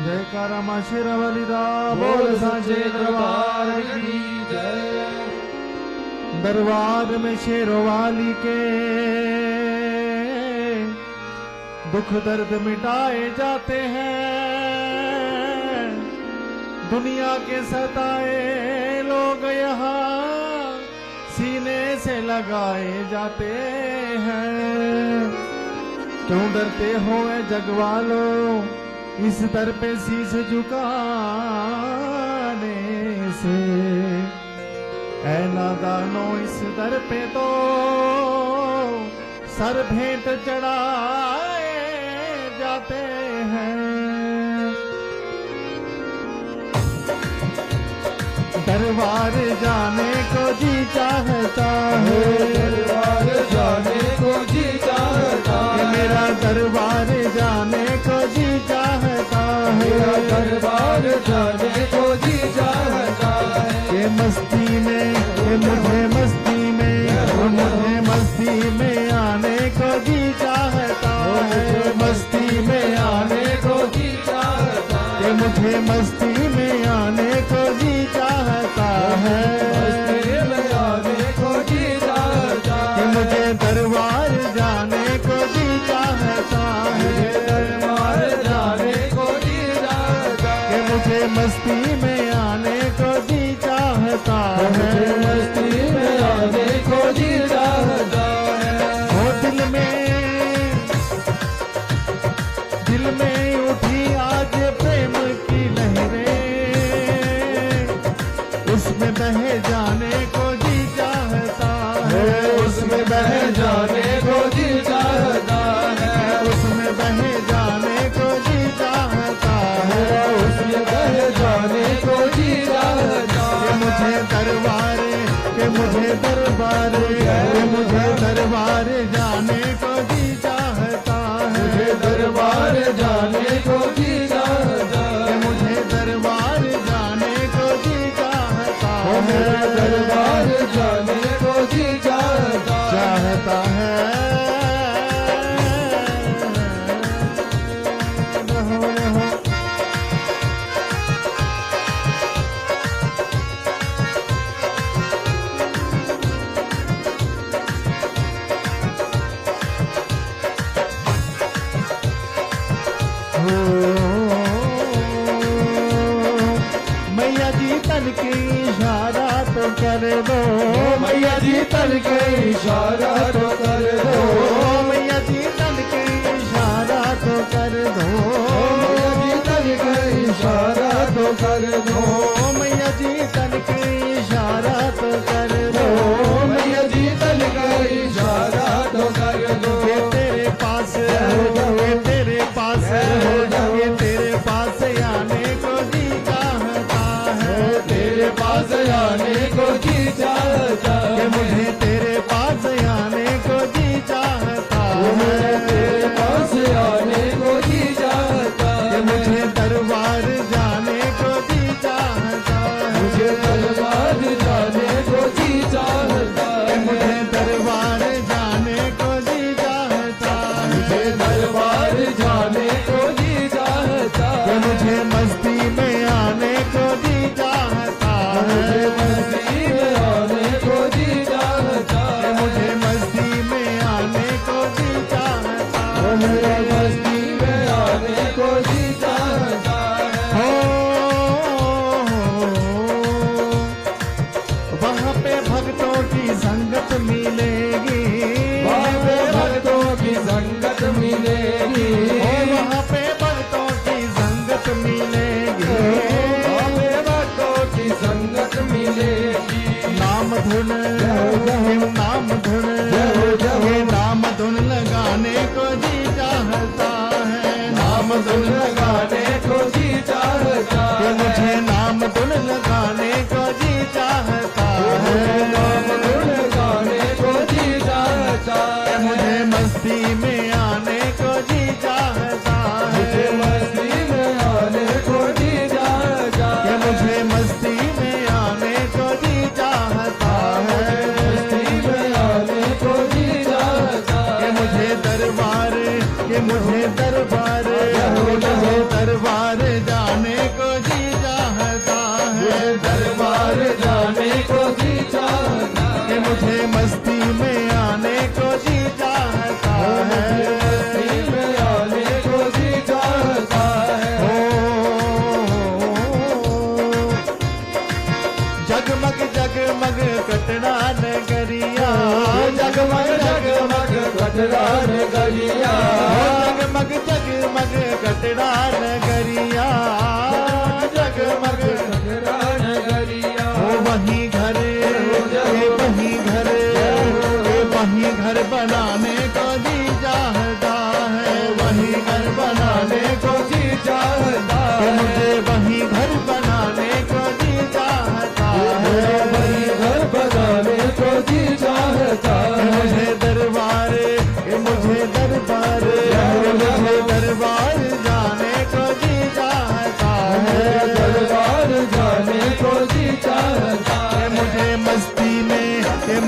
जयकारा मां शेरावाली दा बोल सांचे दरबार की जय। दरबार में शेरोवाली के दुख दर्द मिटाए जाते हैं। दुनिया के सताए लोग यहाँ सीने से लगाए जाते हैं। क्यों डरते हो ए जग वालों इस दर पे शीश झुकाने से। ऐ नादानो इस दर पे तो सर भेंट चढ़ाए जाते हैं। दरबार जाने को जी चाहता है, दरबार जाने को जी चाहता है। मेरा दरबार जाने को जी चाहता है, मेरा दरबार जाने को जी चाहता है। ये मस्ती में ये मुझे मस्ती में मुझे मस्ती में आने को जी चाहता है। मस्ती में आने को जी चाहता है। ये मुझे मस्ती में आने को जी चाहता है। मस्ती में आने को जी चाहता है। ये मुझे दरबार जाने को जी चाहता है। दरबार जाने को जी चाहता है। ये मुझे मस्ती में आने को जी चाहता है। मस्ती में आने को जी चाहता है। वो दिल में उठी आज प्रेम की लहरें, उसमें बह जाने को जी चाहता है। उसमें बह जाने को जी चाहता है। उसमें बह जाने को जी चाहता है। उसमें बह जाने को जी चाहता कि है। मुझे दरबार के मुझे दरबार के मुझे दरबार जाने को जी चाहता है। दरबार जाने को जी चाहता कि है। मुझे दरबार जाने को जी चाहता है। दरबार जाने को जी चाहता है। चाहता है। रहो रहो मैया जी तन के इशारा तो कर दो। मैया जी तन के इशारा तो कर दो। मैया जी तन के इशारा तो कर दो। मैया जी तन के इशारा तो कर दो। मैया जी तन के इशारा तो कर दो। मैया जी तन के इशारा तो कर दो। ये तेरे पास ये तेरे पास ये तेरे पास आने को जी चाहता है। तेरे पास आने को जी चाहता कि है। मुझे तेरे पास आने को जी चाहता है। तेरे पास आने को जी चाहता कि है। मुझे दरबार जाने को जी चाहता है। मुझे दरबार जाने को जी चाहता कि है। मुझे दरबार जाने को जी चाहता है। मुझे दरबार जाने को जी चाहता कि है। मुझे मस्ती में आने को जी चाहता मुझे है। मस्ती में आने को जी चाहता कि है। मुझे मस्ती में आने को जी चाहता है। मुझे मस्ती में आने को जी चाहता जगमग जगमग कटरा नगरिया जगमग जगमग कटरा नगरिया जगमग कटरा नगरिया वही घर वही घर बनाने को जी चाहता है वही घर बनाने को जी चाहता कि है मुझे वही घर बनाने को जी चाहता है वही घर बनाने को जी चाहता है मुझे दरबार मुझे दरबार मुझे दरबार जाने को जी चाहता है दरबार जाने को जी चाहता है मुझे मस्ती में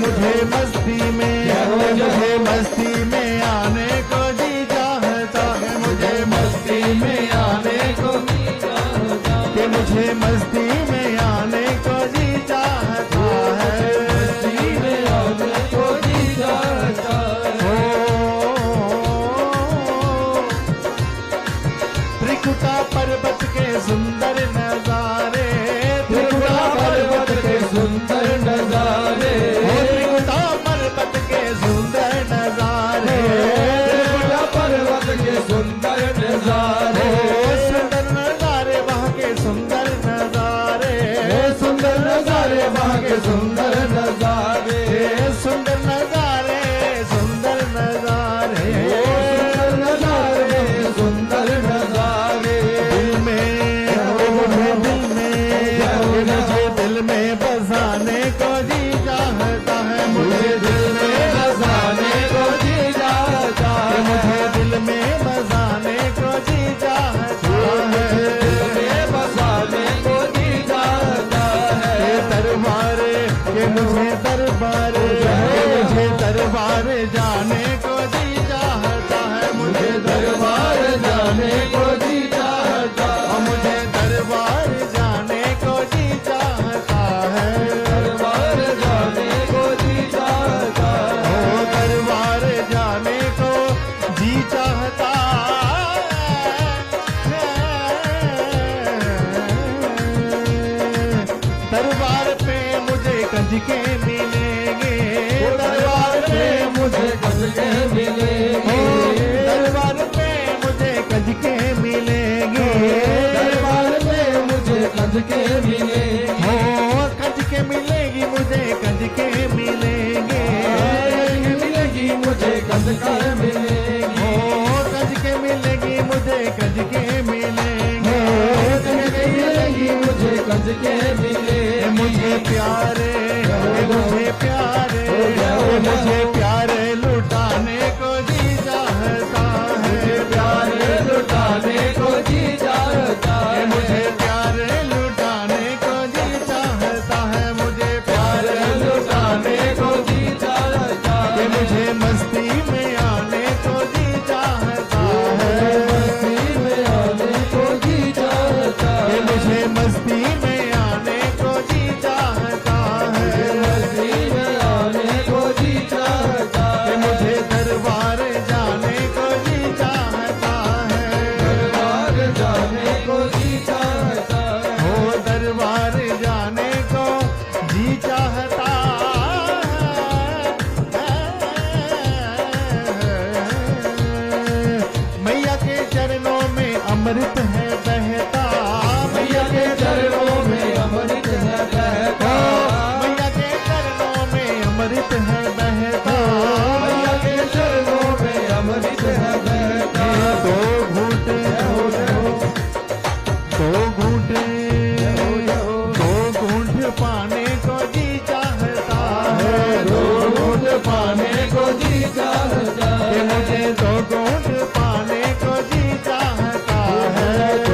मुझे मस्ती में मुझे मस्ती में आने को जी चाहता है मुझे मस्ती में आने को जी चाहता कि मुझे मस्ती में आने को जी चाहता है जी में आने को जी चाहता है त्रिकुटा पर्वत के सुंदर नजारे त्रिपुरा पर्वत के सुंदर नजारे त्रिकुटा पर्वत के सुंदर नजारे त्रिपुरा पर्वत के सुंदर नजारे सुंदर नजारे वहाँ के सुंदर नजारे सुंदर नजारे वहाँ के सुंदर नजारे सुंदर नजारे सुंदर नजारे सुंदर नजारे सुंदर नजारे दिल में मुझे दिल में बसाने को जी चाहता है मुझे दिल में बसाने को जी चाहता है मुझे दिल में बसाने को जी चाहता है में बसाने को जी चाहता है दरबार के मुझे दरबार जाने को जी चाहता है मुझे दरबार जाने को जी चाहता मुझे दरबार जाने को जी चाहता है दरबार जाने को जी चाहता ओ दरबार जाने को जी चाहता दरबार पे मुझे कंजके मिलेंगे दरबार पे मुझे कसके मिलेंगे दरबार पे मुझे कंजके मिलेंगे दरबार में मुझे कसके मिलेंगे कंजके मिलेगी मुझे कंजके मिलेंगे मिलेगी मुझे कसकर मिलेंगे कंजके मिलेगी मुझे कंजके मिलेंगे मिलेगी मुझे कसके मिलेंगे मुझे प्यारे मुझे प्यारे लुटाने को जी चाहता है प्यारे लुटाने को जी चाहता है मुझे प्यारे लुटाने को जी चाहता है मुझे प्यारे लुटाने को जी चाहता कि है मुझे मस्ती में आने को जी चाहता है मस्ती में आने को जी चाहता कि है मुझे मस्ती में आने को जी चाहता है मस्ती में आने को जी चाहता कि है मुझे दरबार जाने को जी चाहता है दरबार जाने को जी चाहता है हो दरबार जाने को जी चाहता है मैया के चरणों में अमृत है बहता मैया के चरणों में अमृत है बहता मैया के चरणों में अमृत है बहता मैया के चरणों में अमृत है बहता दो घूंट पाने को जी चाहता है दो घूंट पाने को जी चाहता कि है मुझे दो घूंट पाने को जी चाहता है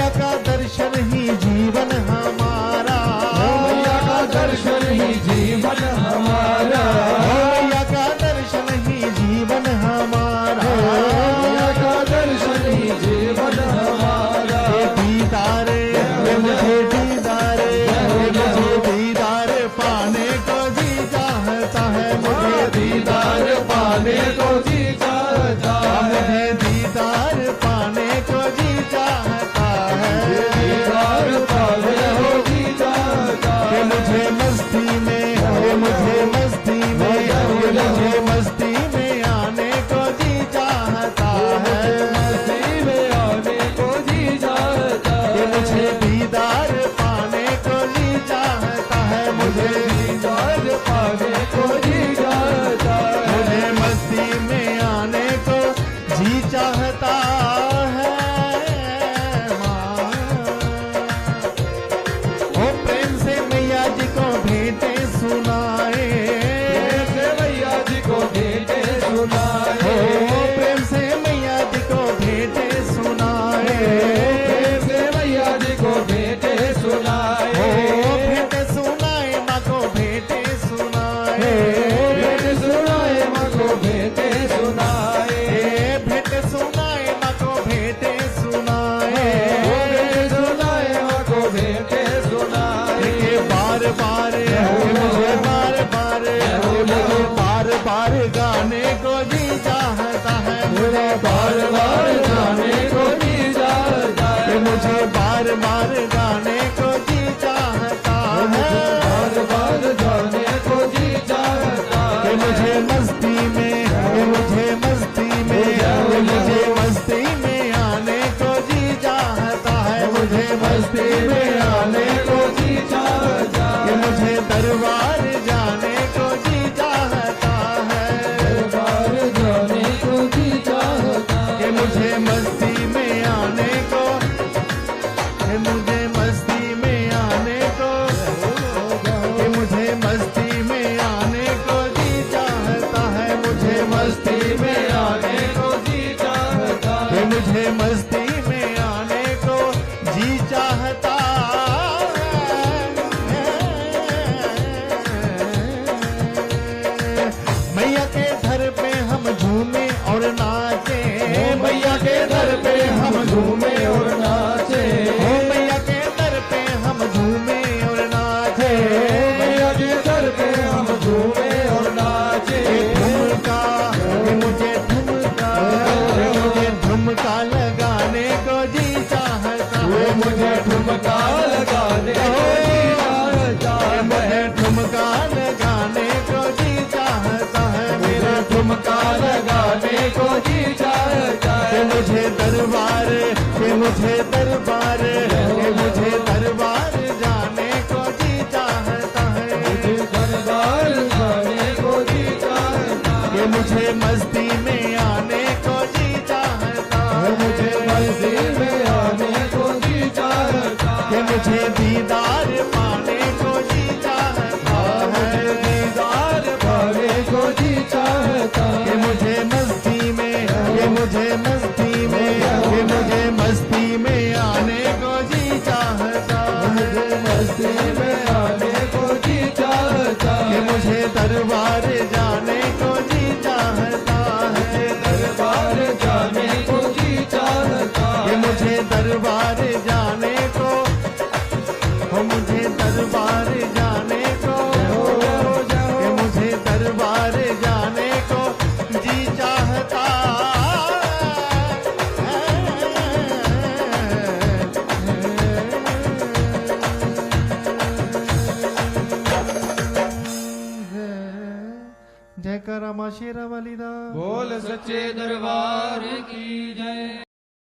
मैया का दर्शन ही जीवन हमारा, मैया का दर्शन ही जीवन हमारा, मैया का दर्शन ही जीवन हमारा, मैया का दर्शन ही जीवन हमारा। ये दीदार ये मुझे दीदार ये मुझे दीदार पाने को जी चाहता है, मुझे दीदार पाने को जी चाहता है, मुझे दीदार पाने को जी चाहता है, दीदार पाने को जी चाहता ये है। मुझे मस्ती में ये मुझे मस्ती में ये मुझे मस्ती में आने को जी चाहता है, मस्ती में आने को जी चाहता ये है, मुझे दीदार पाने को जी चाहता है, मुझे दीदार पाने को जी चाहता है। मुझे मस्ती में आने को जी चाहता है माँ। ओ प्रेम से मैया जी को भेंटे सुनाए, ऐसे मैया जी को भेंटे ओ सुनाए, प्रेम से मैया जी को भेंटे सुनाए, ऐसे मैया जी को भेंटे ओ सुनाए, भेंटे सुनाए माँ को भेंटे सुनाए, भेंटे सुनाए माँ को भेंटे सुनाए, भेंटे सुनाए माँ को भेंटे सुनाए, भेंटे सुनाए माँ को भेंटे सुनाए। ये बार बार मुझे बार बार मुझे बार बार गाने को जी चाहता है, मुझे बार बार जाने को जी चाहता है, ये मुझे बार बार गाने को जी चाहता है, बार बार जाने को जी चाहता ये है। मुझे मस्ती में ये मुझे मस्ती में ये मुझे मस्ती में आने को जी चाहता है, मुझे मस्ती में आने को जी चाहता ये है, मुझे दरबार जाने को जी चाहता है, बार जाने को जी चाहता है। ये मुझे मस्ती में आने को ये मुझे मस्ती में आने को ये मुझे मस्ती में आने को जी चाहता है, मुझे मस्ती में आने को जी चाहता ये है, मुझे मस्ती में आने को जी चाहता है। मैया के दर पे हम झूमे और नाचे, मैया के दर पे हम झूमे और नाचे, ओ मैया के दर पे हम झूमे और नाचे, मैया के दर पे हम झूमे और नाचे। ये ठुमका ये मुझे ठुमका ये मुझे ठुमका लगाने को जी चाहता है, मुझे ठुमका लगाने को जी चाहता ये है, मुझे ठुमका लगाने को जी चाहता है, मेरा ठुमका लगाने को जी चाहता ये है। मुझे दरबार ये मुझे दरबार ये मुझे दरबार जाने को जी चाहता है, दरबार जाने को जी चाहता है, ये मुझे मस्ती में आने को जी चाहता मुझे है, मस्ती में आने को जी चाहता ये है, मुझे दीदार पाने को जी चाहता है, दीदार पाने को जी चाहता ये है। मुझे मस्ती में ये मुझे मस्ती में ये मुझे मस्ती में आने को जी चाहता है, मस्ती में आने को जी चाहता ये है, मुझे दरबार जाने को जी चाहता है, दरबार जाने को जी चाहता ये है, मुझे दरबार जाने को हो मुझे दरबार जाने को ये मुझे दरबार जाने को जी चाहता है। जयकारा माँ शेरा वाली दा। बोल सच्चे दरबार की